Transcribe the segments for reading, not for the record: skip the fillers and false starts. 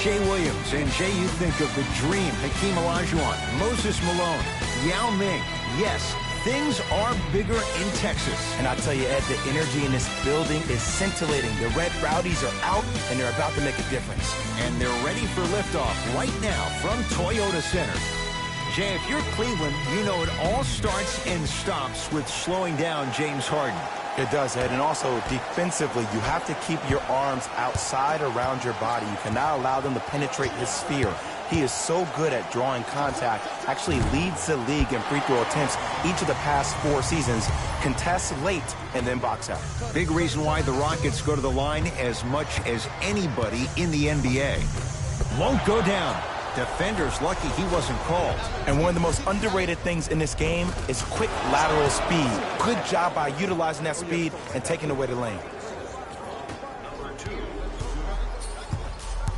Jay Williams, and Jay, you think of the Dream, Hakeem Olajuwon, Moses Malone, Yao Ming. Yes, things are bigger in Texas. And I tell you, Ed, the energy in this building is scintillating. The Red Rowdies are out, and they're about to make a difference. And they're ready for liftoff right now from Toyota Center. Jay, if you're Cleveland, you know it all starts and stops with slowing down James Harden. It does, Ed, and also defensively, you have to keep your arms outside around your body. You cannot allow them to penetrate his sphere. He is so good at drawing contact, actually leads the league in free throw attempts each of the past 4 seasons, contests late, and then box out. Big reason why the Rockets go to the line as much as anybody in the NBA. Won't go down. Defenders lucky he wasn't called. And one of the most underrated things in this game is quick lateral speed. Good job by utilizing that speed and taking away the lane.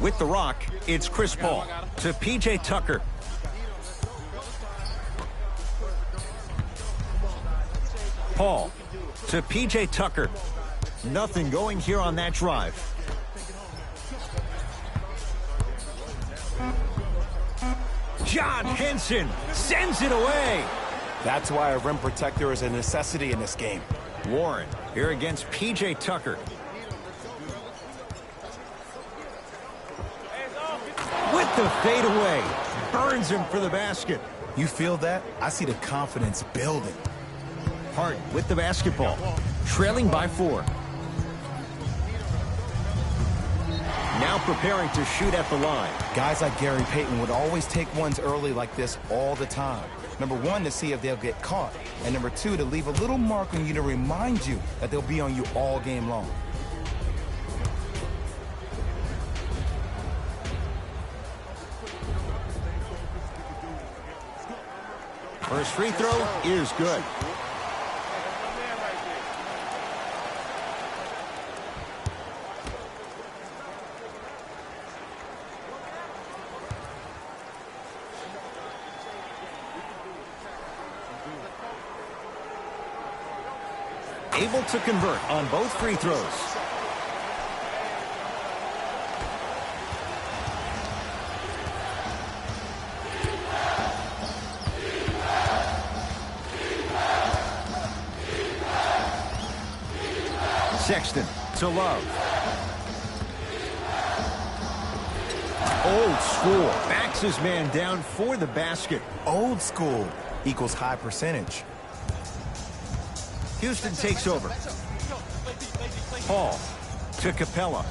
With the rock, it's Chris Paul to P.J. Tucker. Paul to P.J. Tucker. Nothing going here on that drive. John Henson sends it away. That's why a rim protector is a necessity in this game. Warren here against P.J. Tucker. With the fadeaway. Burns him for the basket. You feel that? I see the confidence building. Harden with the basketball. Trailing by 4. Now preparing to shoot at the line. Guys like Gary Payton would always take ones early like this all the time. Number 1, to see if they'll get caught. And number 2, to leave a little mark on you to remind you that they'll be on you all game long. First free throw is good. Able to convert on both free throws. Sexton to Love. Old school. Backs his man down for the basket. Old school equals high percentage. Houston takes over. Paul to Capella.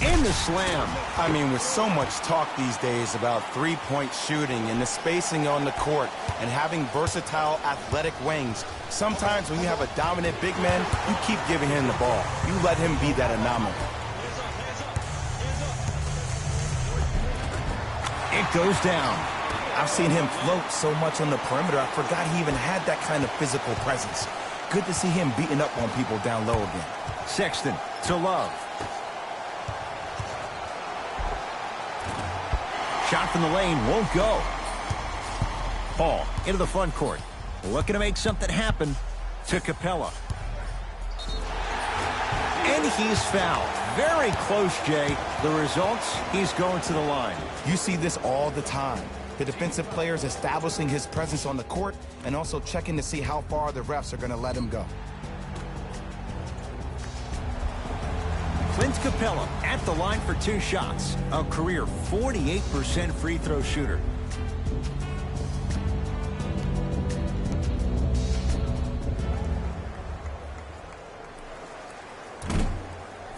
And the slam. I mean, with so much talk these days about three-point shooting and the spacing on the court and having versatile athletic wings, sometimes when you have a dominant big man, you keep giving him the ball. You let him be that anomaly. It goes down. I've seen him float so much on the perimeter, I forgot he even had that kind of physical presence. Good to see him beating up on people down low again. Sexton to Love. Shot from the lane won't go. Paul into the front court. Looking to make something happen to Capella. And he's fouled. Very close, Jay. The results, he's going to the line. You see this all the time. The defensive players establishing his presence on the court and also checking to see how far the refs are going to let him go. Clint Capella at the line for 2 shots. A career 48% free throw shooter.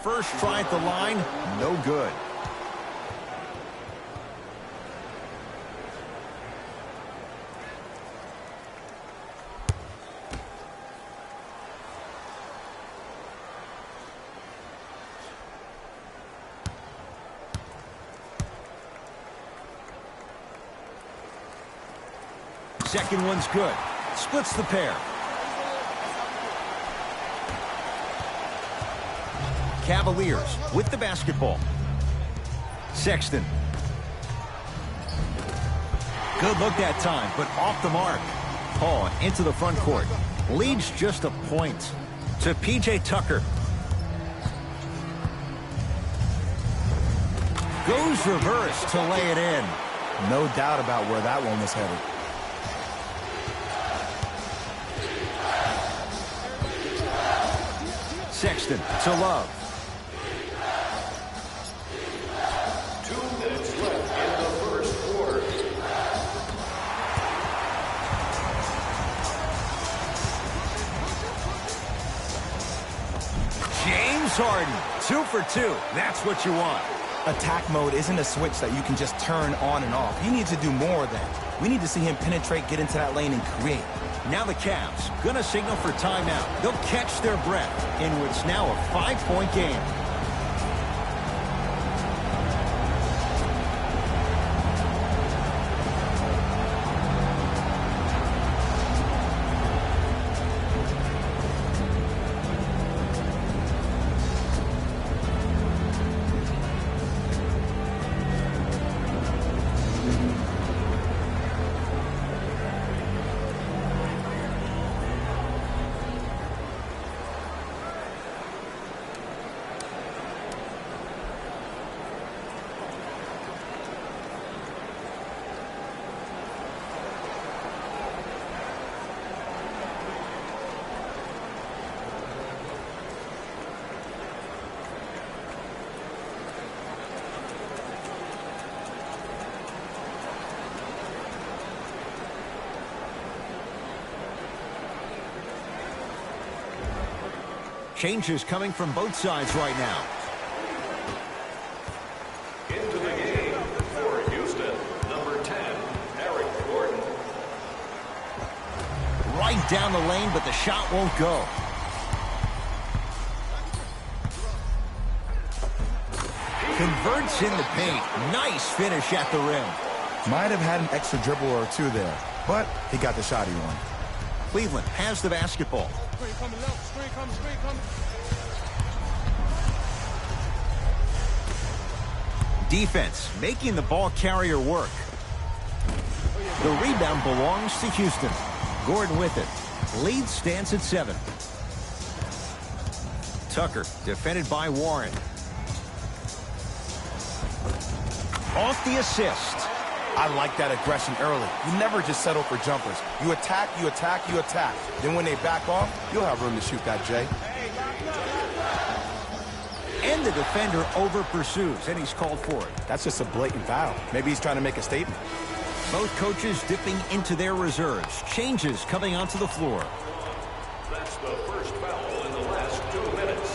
First try at the line, no good. Second one's good. Splits the pair. Cavaliers with the basketball. Sexton. Good look that time, but off the mark. Paul into the front court. Leads just a point to P.J. Tucker. Goes reverse to lay it in. No doubt about where that one was headed. Sexton to Love. 2 minutes left in the first quarter. James Harden, 2 for 2. That's what you want. Attack mode isn't a switch that you can just turn on and off. He needs to do more of that. We need to see him penetrate, get into that lane, and create. Now the Cavs gonna signal for timeout. They'll catch their breath in what's now a 5-point game. Changes coming from both sides right now. Into the game for Houston, number 10, Eric Gordon. Right down the lane, but the shot won't go. Converts in the paint. Nice finish at the rim. Might have had an extra dribble or two there, but he got the shot he wanted. Cleveland has the basketball. Screen coming left, screen coming. Defense making the ball carrier work. The rebound belongs to Houston. Gordon with it. Lead stands at 7. Tucker defended by Warren. Off the assist. I like that aggression early. You never just settle for jumpers. You attack, you attack, you attack. Then when they back off, you'll have room to shoot that, Jay. And the defender over pursues, and he's called for it. That's just a blatant foul. Maybe he's trying to make a statement. Both coaches dipping into their reserves. Changes coming onto the floor. That's the first foul in the last 2 minutes.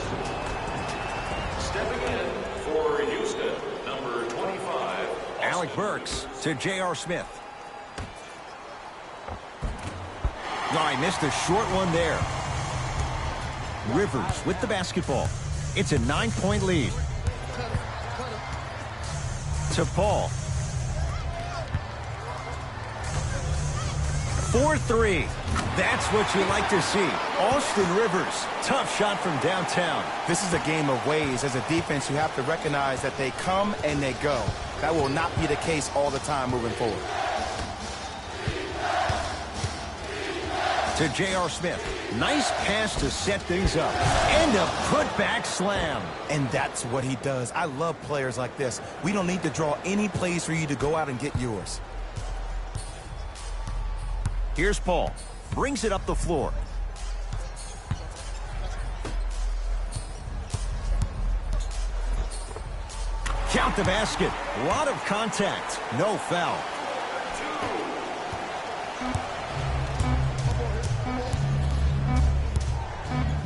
Stepping in for Houston, number 25. Alec Burks to J.R. Smith. Oh, I missed a short one there. Rivers with the basketball. It's a 9-point lead. To Paul. 4-3. That's what you like to see. Austin Rivers. Tough shot from downtown. This is a game of ways. As a defense, you have to recognize that they come and they go. That will not be the case all the time moving forward. To J.R. Smith. Nice pass to set things up. And a putback slam. And that's what he does. I love players like this. We don't need to draw any plays for you to go out and get yours. Here's Paul. Brings it up the floor. Count the basket. A lot of contact. No foul.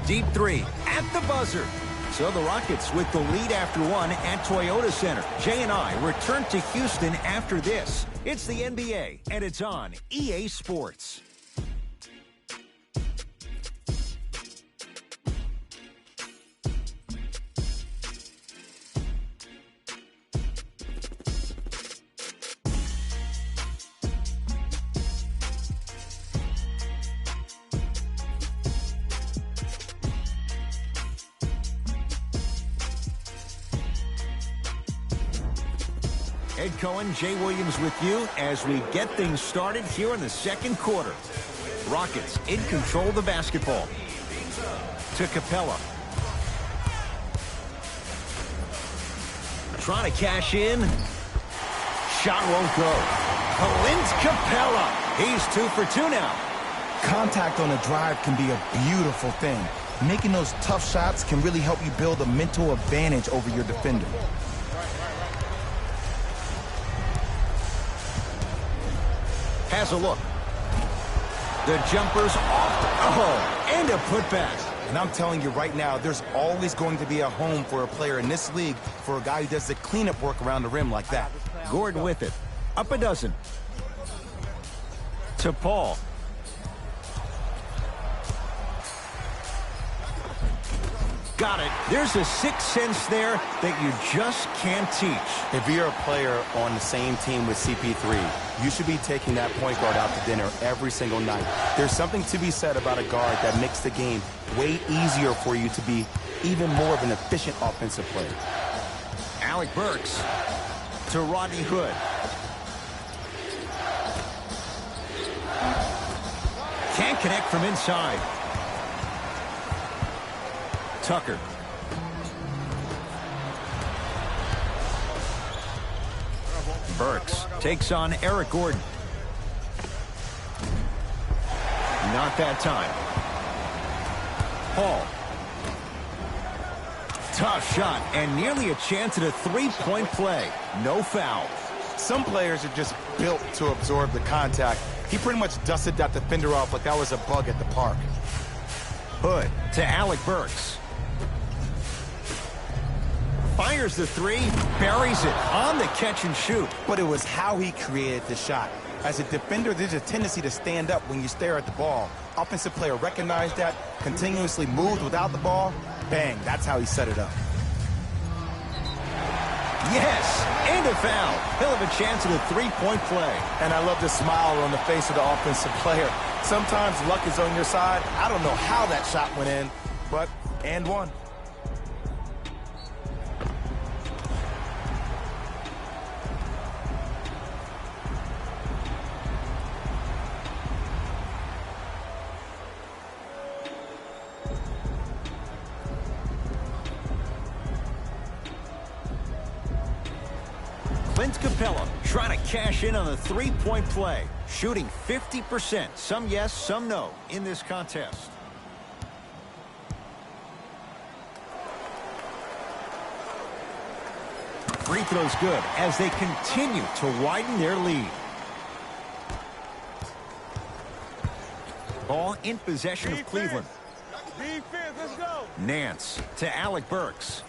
Deep three at the buzzer. So the Rockets with the lead after 1 at Toyota Center. Jay and I return to Houston after this. It's the NBA, and it's on EA Sports. Ed Cohen, Jay Williams with you as we get things started here in the second quarter. Rockets in control of the basketball. To Capella. Trying to cash in. Shot won't go. Clint Capella. He's 2 for 2 now. Contact on a drive can be a beautiful thing. Making those tough shots can really help you build a mental advantage over your defender. Has a look. The jumper's off. Oh, and a putback. And I'm telling you right now, there's always going to be a home for a player in this league for a guy who does the cleanup work around the rim like that. Gordon with it. Up a dozen. To Paul. Got it. There's a sixth sense there that you just can't teach. If you're a player on the same team with CP3, you should be taking that point guard out to dinner every single night. There's something to be said about a guard that makes the game way easier for you to be even more of an efficient offensive player. Alec Burks to Rodney Hood. Can't connect from inside. Tucker. Burks takes on Eric Gordon. Not that time. Paul. Tough shot and nearly a chance at a three-point play. No foul. Some players are just built to absorb the contact. He pretty much dusted that defender off like that was a bug at the park. Hood to Alec Burks. Fires the three, buries it on the catch and shoot. But it was how he created the shot. As a defender, there's a tendency to stand up when you stare at the ball. Offensive player recognized that, continuously moved without the ball. Bang, that's how he set it up. Yes, and a foul. He'll have a chance at a three-point play. And I love the smile on the face of the offensive player. Sometimes luck is on your side. I don't know how that shot went in, but and one. Clint Capella trying to cash in on the three-point play. Shooting 50%. Some yes, some no in this contest. Free throw's good as they continue to widen their lead. Ball in possession of Cleveland. Defense, let's go. Nance to Alec Burks.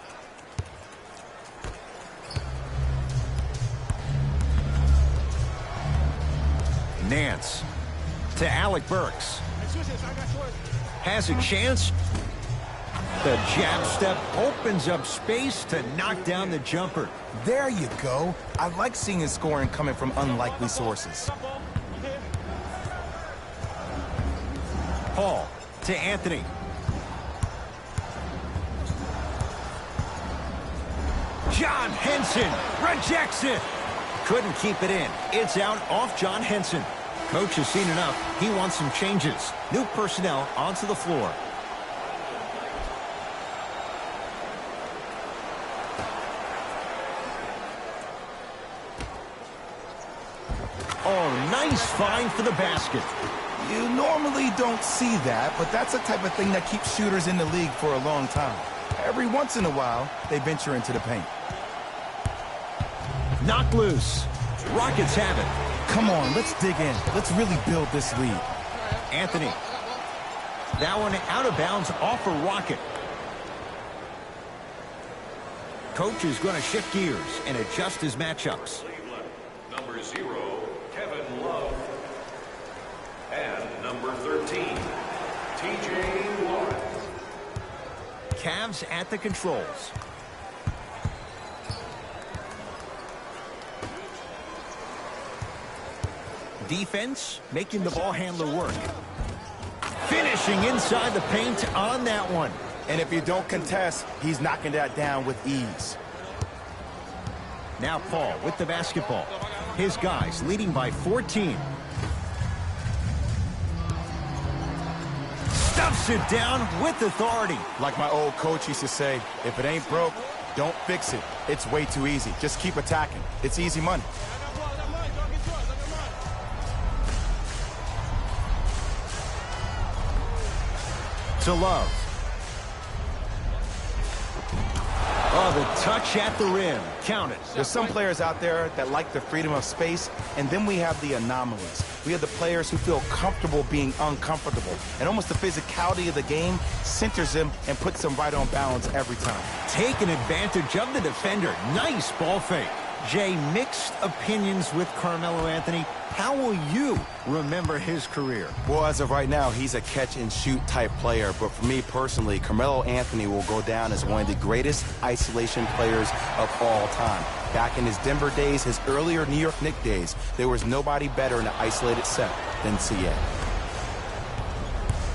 Nance to Alec Burks. Has a chance. The jab step opens up space to knock down the jumper. There you go. I like seeing his scoring coming from unlikely sources. Paul to Anthony. John Henson rejects it. Couldn't keep it in. It's out off John Henson. Coach has seen enough. He wants some changes. New personnel onto the floor. Oh, nice find for the basket. You normally don't see that, but that's the type of thing that keeps shooters in the league for a long time. Every once in a while, they venture into the paint. Knocked loose. Rockets have it. Come on, let's dig in. Let's really build this lead. Anthony. That one out of bounds off a Rocket. Coach is going to shift gears and adjust his matchups. Cleveland, number 0, Kevin Love. And number 13, TJ Warren. Cavs at the controls. Defense making the ball handler work. Finishing inside the paint on that one. And if you don't contest, he's knocking that down with ease. Now Paul with the basketball. His guys leading by 14. Stuffs it down with authority. Like my old coach used to say, if it ain't broke, Don't fix it. It's way too easy. Just keep attacking. It's easy money. To Love. Oh, the touch at the rim. Count it. There's some players out there that like the freedom of space, and then we have the anomalies. We have the players who feel comfortable being uncomfortable, and almost the physicality of the game centers them and puts them right on balance every time. Taking advantage of the defender. Nice ball fake. Jay, mixed opinions with Carmelo Anthony. How will you remember his career? Well, as of right now, he's a catch-and-shoot type player. But for me personally, Carmelo Anthony will go down as one of the greatest isolation players of all time. Back in his Denver days, his earlier New York Knicks days, there was nobody better in an isolated set than CA.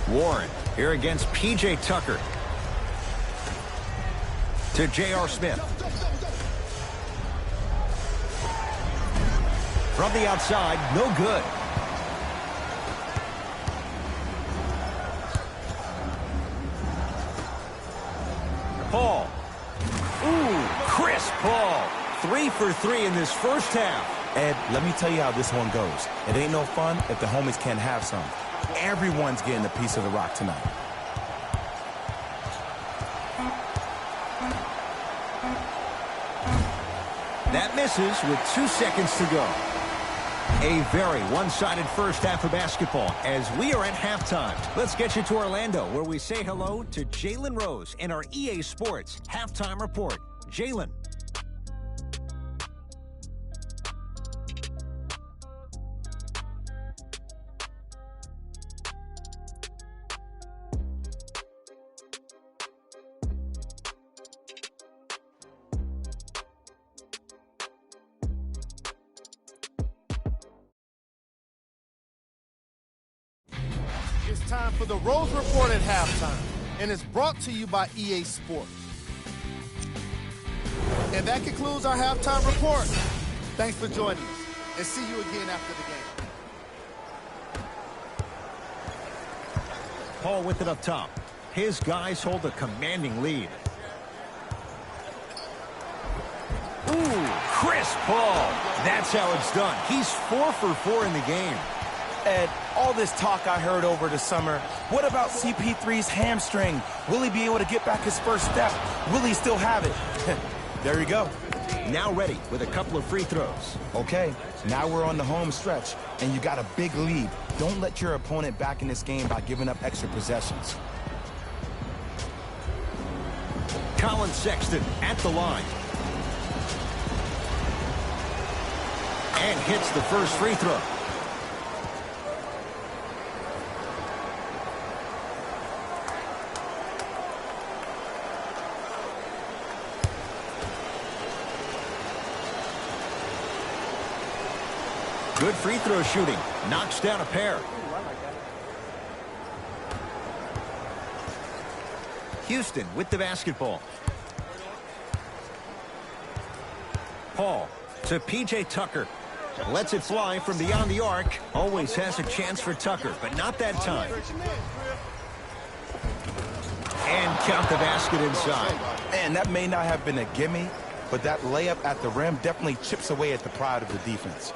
Warren here against P.J. Tucker. To J.R. Smith. From the outside, no good. Paul. Ooh, crisp ball. 3 for 3 in this first half. Ed, let me tell you how this one goes. It ain't no fun if the homies can't have some. Everyone's getting a piece of the rock tonight. That misses with 2 seconds to go. A very one-sided first half of basketball as we are at halftime. Let's get you to Orlando, where we say hello to Jalen Rose in our EA Sports Halftime Report. Jalen. It's time for the Rose Report at halftime, and it's brought to you by EA Sports. And that concludes our halftime report. Thanks for joining us, and see you again after the game. Paul with it up top. His guys hold a commanding lead. Ooh, crisp ball. That's how it's done. He's 4 for 4 in the game. Ed, all this talk I heard over the summer, what about CP3's hamstring? Will he be able to get back his first step? Will he still have it? There you go. Now ready with a couple of free throws. Okay, now we're on the home stretch, and you got a big lead. Don't let your opponent back in this game by giving up extra possessions. Colin Sexton at the line. And hits the first free throw. Good free throw shooting. Knocks down a pair. Houston with the basketball. Paul to P.J. Tucker. Lets it fly from beyond the arc. Always has a chance for Tucker, but not that time. And count the basket inside. Man, that may not have been a gimme, but that layup at the rim definitely chips away at the pride of the defense.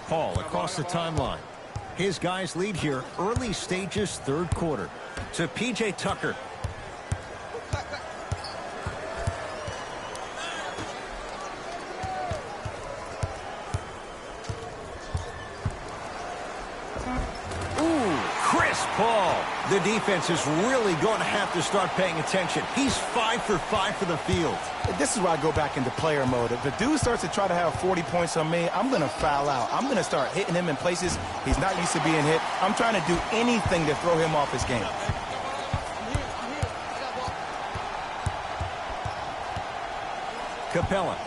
Paul across the timeline. His guys lead here, early stages, third quarter. To P.J. Tucker. Ooh, crisp ball. The defense is really going to have to start paying attention. He's 5 for 5 for the field. This is where I go back into player mode. If the dude starts to try to have 40 points on me, I'm going to foul out. I'm going to start hitting him in places he's not used to being hit. I'm trying to do anything to throw him off his game. Capella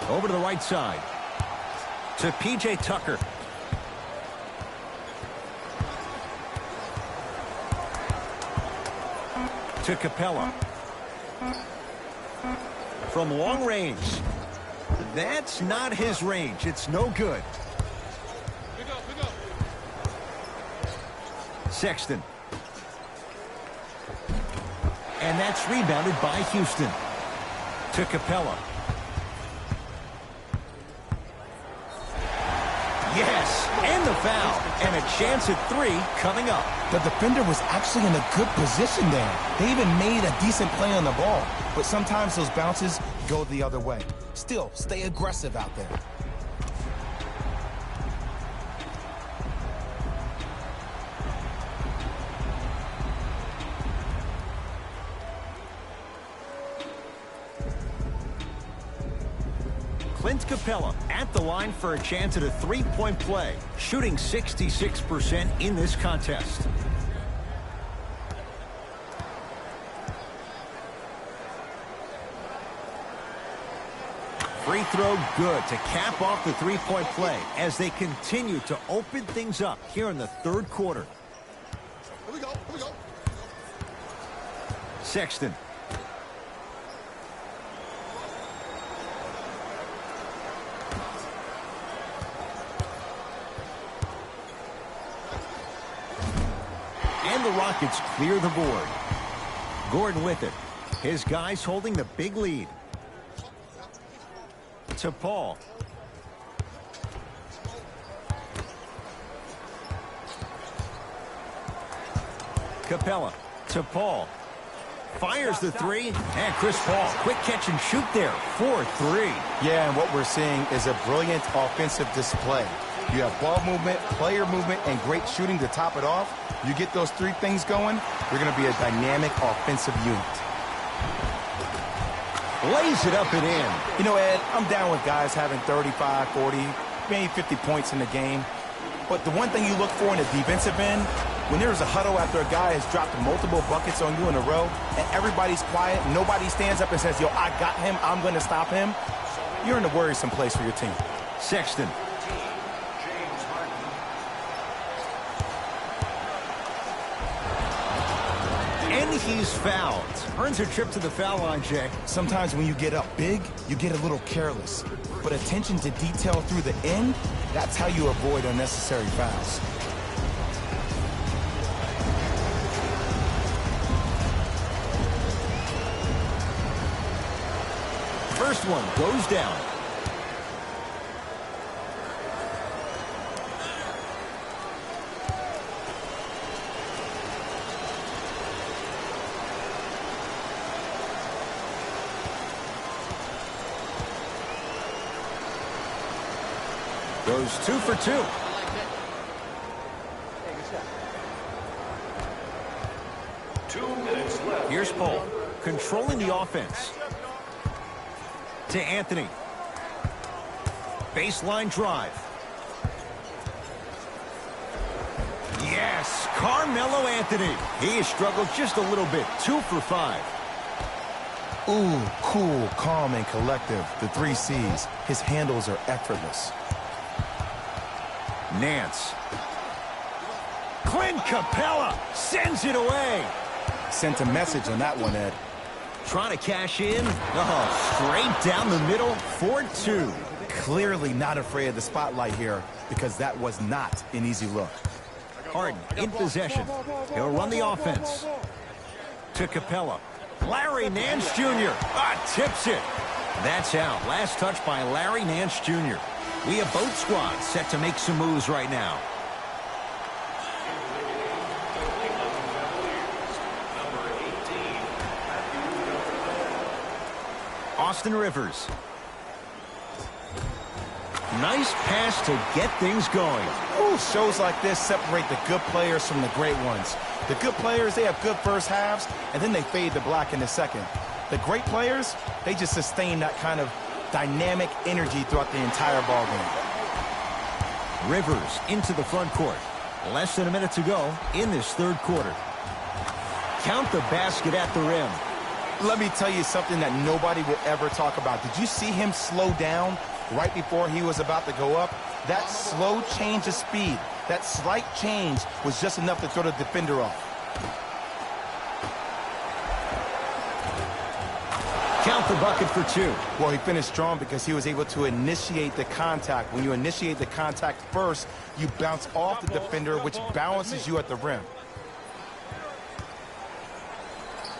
over to the right side. To P.J. Tucker. To Capella. From long range. That's not his range. It's no good. Sexton. And that's rebounded by Houston. To Capella. Yes, and the foul. And a chance at 3 coming up. The defender was actually in a good position there. They even made a decent play on the ball. But sometimes those bounces go the other way. Still, stay aggressive out there. Capella at the line for a chance at a 3-point play, shooting 66% in this contest. Free throw good to cap off the 3-point play as they continue to open things up here in the third quarter. Here we go. Sexton. And the Rockets clear the board. Gordon with it. His guys holding the big lead. To Paul. Capella to Paul. Fires the 3. And Chris Paul, quick catch and shoot there for 3. Yeah, and what we're seeing is a brilliant offensive display. You have ball movement, player movement, and great shooting to top it off. You get those 3 things going, you're going to be a dynamic offensive unit. Lays it up and in. You know, Ed, I'm down with guys having 35, 40, maybe 50 points in the game. But the one thing you look for in the defensive end, when there's a huddle after a guy has dropped multiple buckets on you in a row, and everybody's quiet, nobody stands up and says, yo, I got him, I'm going to stop him, you're in a worrisome place for your team. Sexton. And he's fouled. Earns a trip to the foul line, Jay. Sometimes when you get up big, you get a little careless. But attention to detail through the end, that's how you avoid unnecessary fouls. First one goes down. Goes 2 for 2. Here's Paul, controlling the offense. To Anthony. Baseline drive. Yes, Carmelo Anthony. He has struggled just a little bit. 2 for 5. Ooh, cool, calm, and collective. The 3 C's. His handles are effortless. Nance. Clint Capella sends it away. Sent a message on that one, Ed. Trying to cash in. Oh, straight down the middle for 2. Clearly not afraid of the spotlight here because that was not an easy look. Harden in possession. He'll run the offense. To Capella. Larry Nance Jr. Tips it. That's out. Last touch by Larry Nance Jr. We have both squads set to make some moves right now. Austin Rivers. Nice pass to get things going. Ooh, shows like this separate the good players from the great ones. The good players, they have good first halves, and then they fade to black in the second. The great players, they just sustain that kind of dynamic energy throughout the entire ball game. Rivers into the front court. Less than a minute to go in this third quarter. Count the basket at the rim. Let me tell you something that nobody will ever talk about. Did you see him slow down right before he was about to go up? That slow change of speed, that slight change was just enough to throw the defender off. Count the bucket for 2. Well, he finished strong because he was able to initiate the contact. When you initiate the contact first, you bounce off the defender, which balances you at the rim.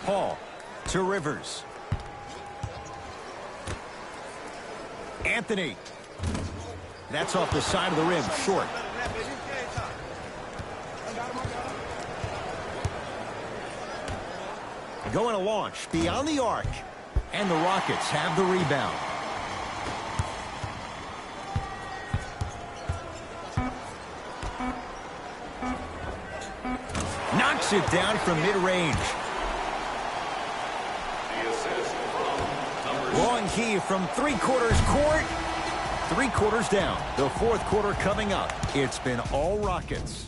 Paul to Rivers. Anthony. That's off the side of the rim, short. Going to launch beyond the arc. And the Rockets have the rebound. Knocks it down from mid-range. Long key from three-quarters court. Three-quarters down. The fourth quarter coming up. It's been all Rockets.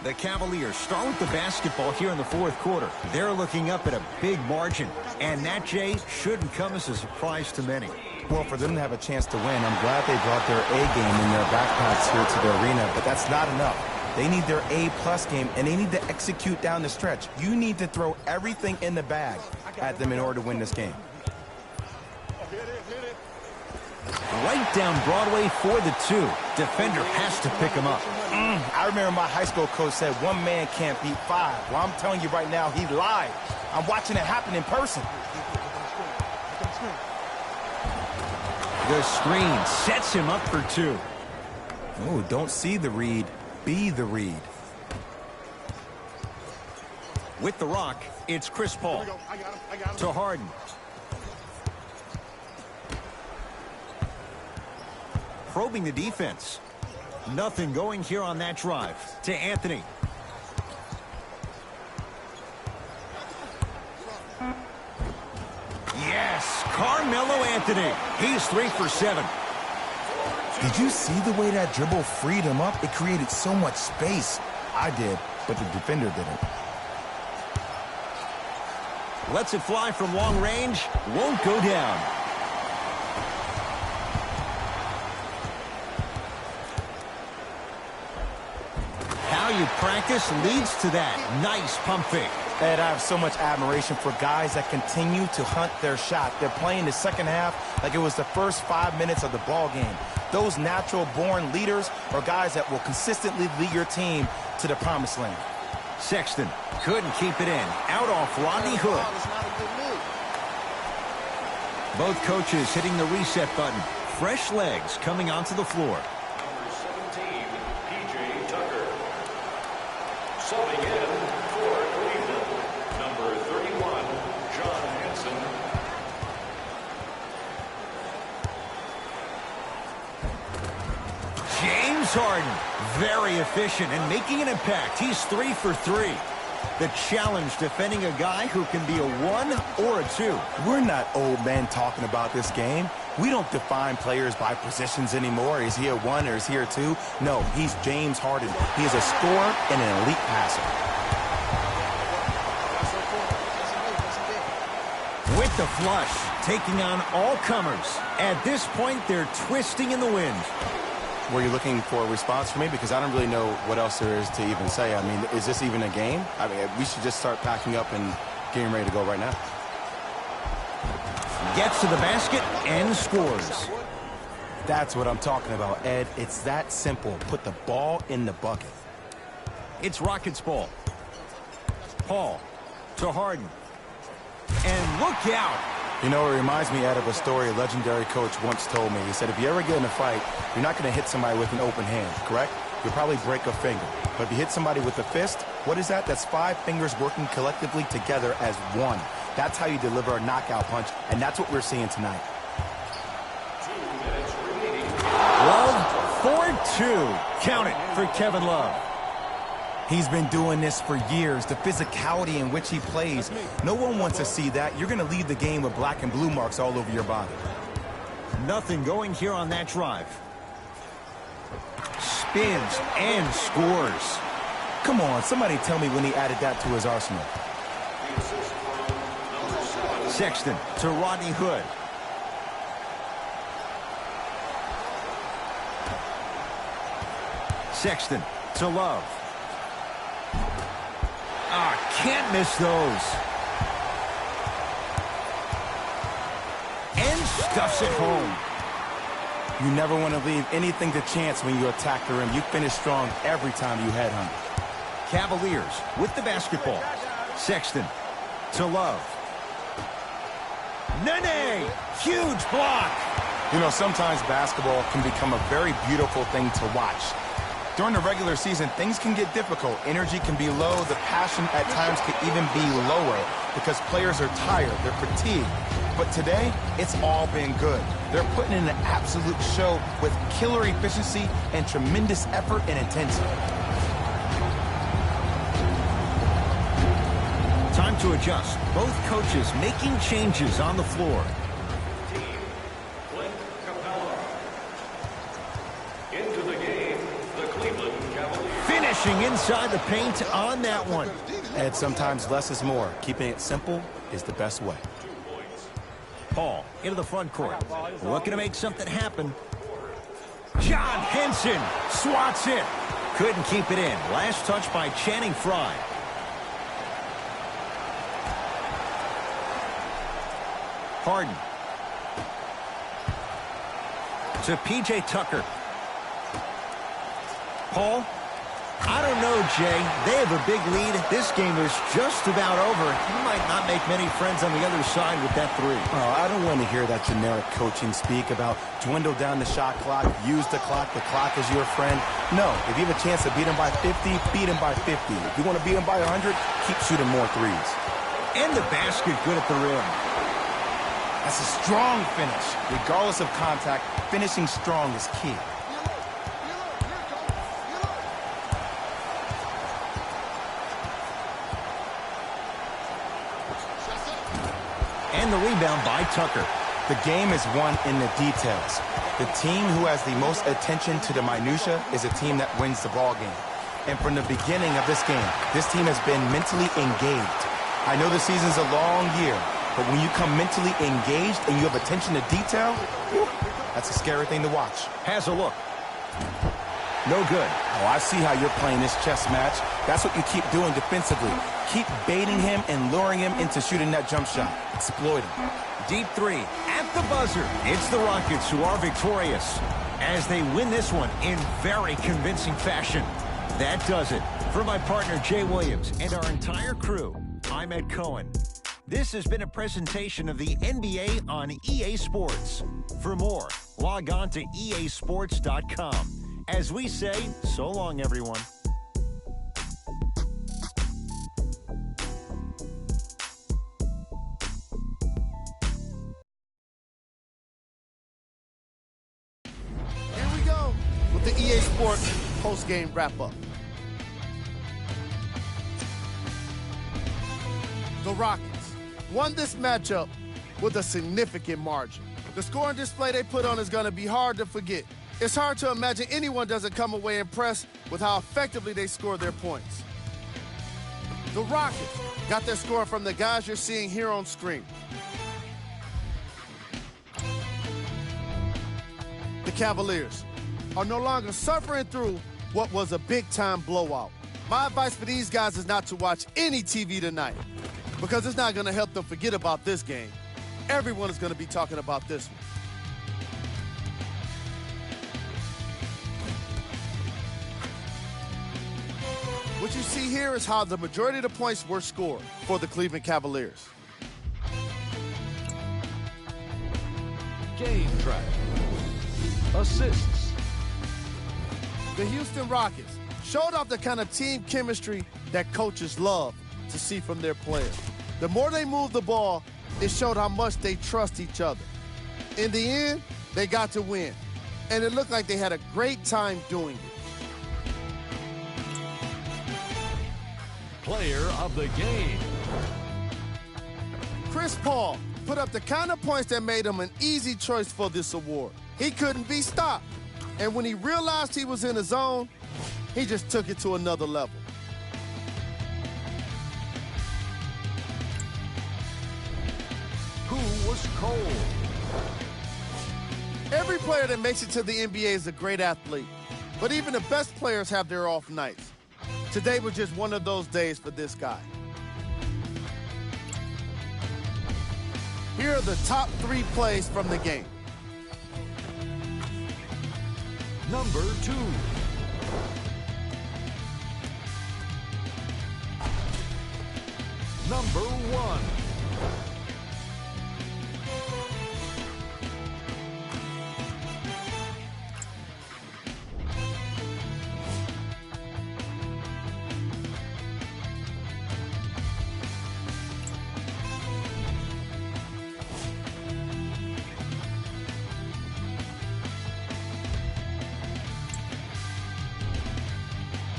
The Cavaliers start with the basketball here in the fourth quarter. They're looking up at a big margin. And that, Jay, shouldn't come as a surprise to many. Well, for them to have a chance to win, I'm glad they brought their A game in their backpacks here to the arena, but that's not enough. They need their A+ game, and they need to execute down the stretch. You need to throw everything in the bag at them in order to win this game. Right down Broadway for the two. Defender has to pick him up. I remember my high school coach said one man can't beat five. Well, I'm telling you right now, he lied. I'm watching it happen in person. The screen sets him up for two. Oh, don't see the read, be the read. With the rock, it's Chris Paul. To Harden. Probing the defense. Nothing going here on that drive. To Anthony. Yes, Carmelo Anthony. He's 3 for 7. Did you see the way that dribble freed him up? It created so much space. I did, but the defender didn't. Lets it fly from long range. Won't go down. How you practice leads to that. Nice pump fake. Ed, I have so much admiration for guys that continue to hunt their shot. They're playing the second half like it was the first 5 minutes of the ball game. Those natural-born leaders are guys that will consistently lead your team to the promised land. Sexton couldn't keep it in. Out off Rodney Hood. Both coaches hitting the reset button. Fresh legs coming onto the floor. Subbing in for Cleveland, number 31, John Henson. James Harden, very efficient and making an impact. He's 3 for 3. The challenge defending a guy who can be a 1 or a 2. We're not old men talking about this game. We don't define players by positions anymore. Is he a 1 or is he a 2? No, he's James Harden. He is a scorer and an elite passer. With the flush, taking on all comers. At this point, they're twisting in the wind. Were you looking for a response from me? Because I don't really know what else there is to even say. I mean, is this even a game? I mean, we should just start packing up and getting ready to go right now. Gets to the basket and scores. That's what I'm talking about, Ed. It's that simple. Put the ball in the bucket. It's Rockets ball. Paul to Harden. And look out. You know, it reminds me, Ed, of a story a legendary coach once told me. He said, if you ever get in a fight, you're not going to hit somebody with an open hand, correct? You'll probably break a finger. But if you hit somebody with a fist, what is that? That's 5 fingers working collectively together as one. That's how you deliver a knockout punch, and that's what we're seeing tonight. Love for 2. Count it for Kevin Love. He's been doing this for years. The physicality in which he plays. No one wants to see that. You're going to leave the game with black and blue marks all over your body. Nothing going here on that drive. Spins and scores. Come on, somebody tell me when he added that to his arsenal. Sexton to Rodney Hood. Sexton to Love. Can't miss those. And stuffs it home. You never want to leave anything to chance when you attack the rim. You finish strong every time you headhunt. Cavaliers with the basketball. Sexton to Love. Nene! Huge block! You know, sometimes basketball can become a very beautiful thing to watch. During the regular season, things can get difficult. Energy can be low. The passion at times can even be lower because players are tired. They're fatigued. But today, it's all been good. They're putting in an absolute show with killer efficiency and tremendous effort and intensity. Time to adjust. Both coaches making changes on the floor. Into the game, the Cleveland Cavaliers. Finishing inside the paint on that one. And sometimes less is more. Keeping it simple is the best way. Paul into the front court. Looking to make something happen. John Henson swats it. Couldn't keep it in. Last touch by Channing Frye. Harden. To P.J. Tucker. Paul. I don't know, Jay. They have a big lead. This game is just about over. He might not make many friends on the other side with that three. Oh, I don't want to hear that generic coaching speak about dwindle down the shot clock, use the clock is your friend. No, if you have a chance to beat him by 50, beat him by 50. If you want to beat him by 100, keep shooting more threes. And the basket good at the rim. That's a strong finish. Regardless of contact, finishing strong is key. And the rebound by Tucker. The game is won in the details. The team who has the most attention to the minutia is a team that wins the ball game. And from the beginning of this game, this team has been mentally engaged. I know the season's a long year, but when you come mentally engaged and you have attention to detail, whew, that's a scary thing to watch. Has a look. No good. Oh, I see how you're playing this chess match. That's what you keep doing defensively. Keep baiting him and luring him into shooting that jump shot. Exploit him. Deep three at the buzzer. It's the Rockets who are victorious as they win this one in very convincing fashion. That does it. For my partner, Jay Williams, and our entire crew, I'm Ed Cohen. This has been a presentation of the NBA on EA Sports. For more, log on to easports.com. As we say, so long, everyone. Here we go with the EA Sports post-game wrap-up. The Rockets won this matchup with a significant margin. The scoring display they put on is going to be hard to forget. It's hard to imagine anyone doesn't come away impressed with how effectively they score their points. The Rockets got their score from the guys you're seeing here on screen. The Cavaliers are no longer suffering through what was a big-time blowout. My advice for these guys is not to watch any TV tonight because it's not going to help them forget about this game. Everyone is going to be talking about this one. What you see here is how the majority of the points were scored for the Cleveland Cavaliers. Game track. Assists. The Houston Rockets showed off the kind of team chemistry that coaches love to see from their players. The more they moved the ball, it showed how much they trust each other. In the end, they got to win, and it looked like they had a great time doing it. Player of the game. Chris Paul put up the kind of points that made him an easy choice for this award. He couldn't be stopped, and when he realized he was in his zone, he just took it to another level. Who was cold? Every player that makes it to the NBA is a great athlete, but even the best players have their off nights. Today was just one of those days for this guy. Here are the top 3 plays from the game. Number 2. Number 1.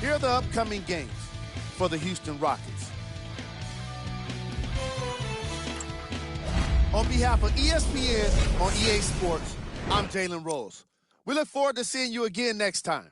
Here are the upcoming games for the Houston Rockets. On behalf of ESPN on EA Sports, I'm Jalen Rose. We look forward to seeing you again next time.